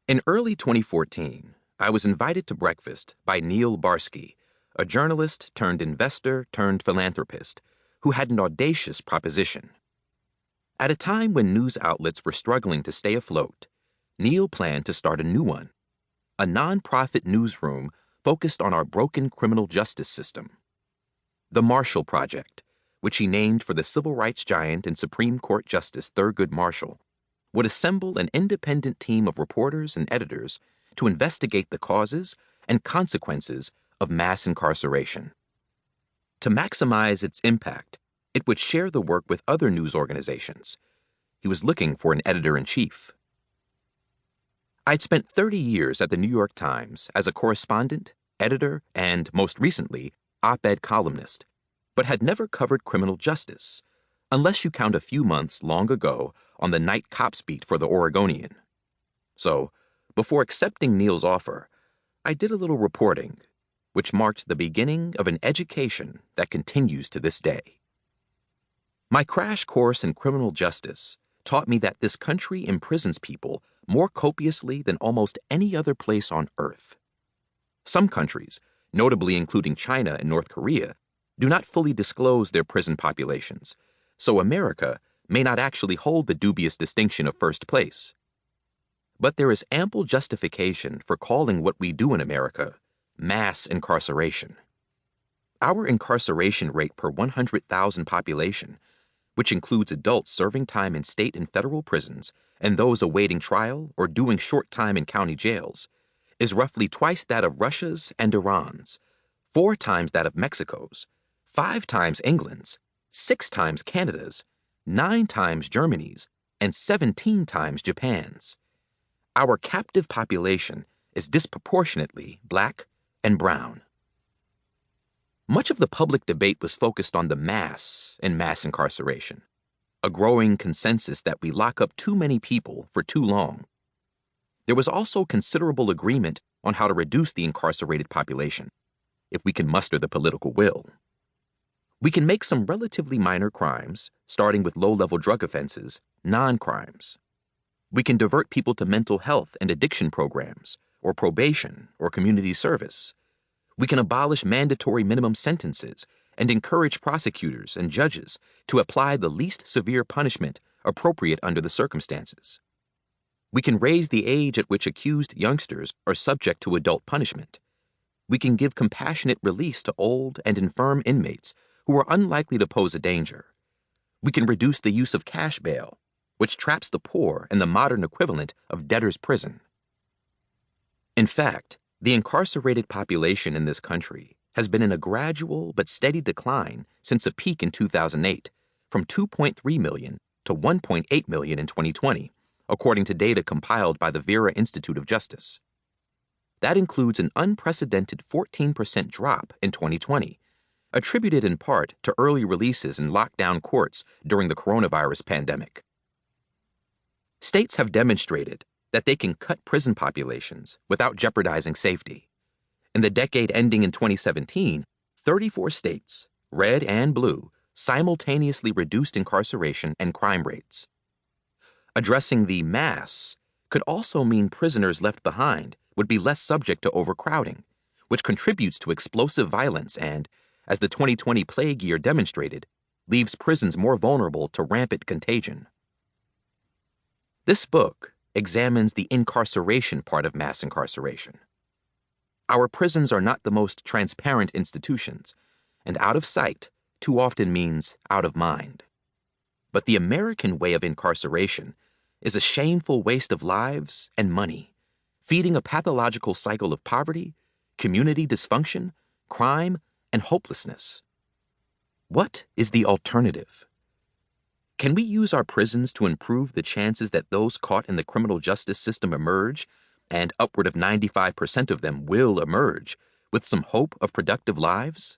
In early 2014, I was invited to breakfast by Neil Barsky, a journalist turned investor turned philanthropist who had an audacious proposition. At a time when news outlets were struggling to stay afloat, Neil planned to start a new one, a nonprofit newsroom focused on our broken criminal justice system. The Marshall Project, which he named for the civil rights giant and Supreme Court Justice Thurgood Marshall, would assemble an independent team of reporters and editors to investigate the causes and consequences of mass incarceration. To maximize its impact, it would share the work with other news organizations. He was looking for an editor-in-chief. I'd spent 30 years at the New York Times as a correspondent, editor, and, most recently, op-ed columnist, but had never covered criminal justice, unless you count a few months long ago on the night cops beat for the Oregonian. So, before accepting Neil's offer, I did a little reporting, which marked the beginning of an education that continues to this day. My crash course in criminal justice taught me that this country imprisons people more copiously than almost any other place on earth. Some countries, notably including China and North Korea, do not fully disclose their prison populations, so America may not actually hold the dubious distinction of first place. But there is ample justification for calling what we do in America mass incarceration. Our incarceration rate per 100,000 population, which includes adults serving time in state and federal prisons and those awaiting trial or doing short time in county jails, is roughly twice that of Russia's and Iran's, 4 times that of Mexico's, 5 times England's, 6 times Canada's, 9 times Germany's, and 17 times Japan's. Our captive population is disproportionately black and brown. Much of the public debate was focused on the mass in mass incarceration, a growing consensus that we lock up too many people for too long. There was also considerable agreement on how to reduce the incarcerated population, if we can muster the political will. We can make some relatively minor crimes, starting with low-level drug offenses, non-crimes. We can divert people to mental health and addiction programs, or probation, or community service. We can abolish mandatory minimum sentences and encourage prosecutors and judges to apply the least severe punishment appropriate under the circumstances. We can raise the age at which accused youngsters are subject to adult punishment. We can give compassionate release to old and infirm inmates who are unlikely to pose a danger. We can reduce the use of cash bail, which traps the poor in the modern equivalent of debtor's prison. In fact, the incarcerated population in this country has been in a gradual but steady decline since a peak in 2008, from 2.3 million to 1.8 million in 2020, according to data compiled by the Vera Institute of Justice. That includes an unprecedented 14% drop in 2020, attributed in part to early releases in lockdown courts during the coronavirus pandemic. States have demonstrated that they can cut prison populations without jeopardizing safety. In the decade ending in 2017, 34 states, red and blue, simultaneously reduced incarceration and crime rates. Addressing the mass could also mean prisoners left behind would be less subject to overcrowding, which contributes to explosive violence and, as the 2020 plague year demonstrated, leaves prisons more vulnerable to rampant contagion. This book examines the incarceration part of mass incarceration. Our prisons are not the most transparent institutions, and out of sight too often means out of mind. But the American way of incarceration is a shameful waste of lives and money, feeding a pathological cycle of poverty, community dysfunction, crime, and hopelessness. What is the alternative? Can we use our prisons to improve the chances that those caught in the criminal justice system emerge, and upward of 95% of them will emerge, with some hope of productive lives?